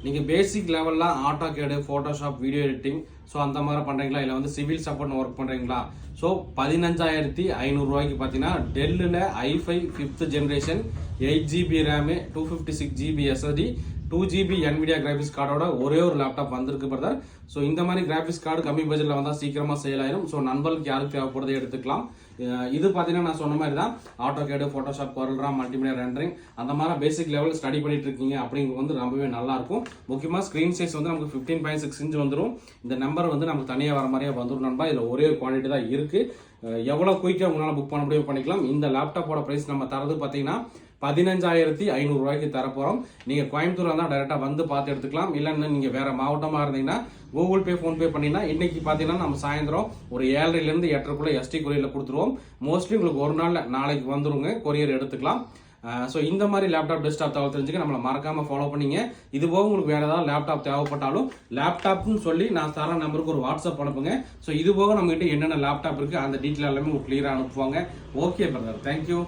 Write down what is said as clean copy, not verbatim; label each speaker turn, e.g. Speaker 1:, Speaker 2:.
Speaker 1: நீங்கள் பேசிக் லெவலில் AutoCAD Photoshop video editing so அந்த மாதிரி பண்ணுறீங்களா இல்லை வந்து சிவில் சப்போர்ட் ஒர்க் பண்ணுறீங்களா? ஸோ 15,500 பார்த்தீங்கன்னா டெல்லில் i5 5th generation 8GB RAM 256GB SSD 2GB NVIDIA graphics கார்டோட ஒரே ஒரு லேப்டாப் வந்திருக்கு பிரதர். ஸோ இந்த மாதிரி கிராஃபிக்ஸ் கார்டு கம்மி பட்ஜெட்டில் வந்தால் சீக்கிரமாக சேல் ஆயிரும். ஸோ நண்பர்களுக்கு யாருக்கு தேவைப்படுறதை எடுத்துக்கலாம். இது பார்த்தீங்கன்னா நான் சொன்ன மாதிரி தான் AutoCAD Photoshop CorelDRAW multimedia rendering அந்த மாதிரி பேசிக் லெவல் ஸ்டடி பண்ணிட்டு இருக்கீங்க அப்படிங்கிறது வந்து ரொம்பவே நல்லா இருக்கும். முக்கியமாக ஸ்க்ரீன் சைஸ் வந்து நமக்கு 15.6 இன்ச் வந்துடும். இந்த நம்பர் வந்து நமக்கு தனியாக வர மாதிரியே வந்துடும் நண்பா. இதில் ஒரே குவாலிட்டி தான் இருக்கு. எவ்வளோ குயிக்காக உங்களால் புக் பண்ண முடியும் பண்ணிக்கலாம். இந்த லேப்டாப்போட ப்ரைஸ் நம்ம தரது பார்த்தீங்கன்னா 15,500 தரப்போகிறோம். நீங்கள் கோயம்புத்தூர் தான் டைரெக்டாக வந்து பார்த்து எடுத்துக்கலாம். இல்லைன்னா நீங்கள் வேற மாவட்டமாக இருந்தீங்கன்னா கூகுள் பே ஃபோன்பே பண்ணிங்கன்னா இன்னைக்கு பார்த்தீங்கன்னா நம்ம சாயந்தரம் ஒரு 7:30 8:30 எஸ்டி கொரியரில் கொடுத்துருவோம். மோஸ்ட்லி உங்களுக்கு ஒரு நாள் நாளைக்கு வந்துருங்க, கொரியர் எடுத்துக்கலாம். ஸோ இந்த மாதிரி லேப்டாப் டெஸ்க்டாப் தகவல் தெரிஞ்சுக்க நம்மளை மறக்காம ஃபாலோ பண்ணீங்க. இது போக உங்களுக்கு வேற ஏதாவது லேப்டாப் தேவைப்பட்டாலும் லேப்டாப்னு சொல்லி நான் தர நம்பருக்கு ஒரு வாட்ஸ்அப் அனுப்புங்க. ஸோ இது போக நம்ம கிட்ட என்னென்ன லேப்டாப் இருக்கு அந்த டீட்டெயில் எல்லாமே உங்களுக்கு கிளியராக அனுப்புவாங்க. Okay brother, thank you.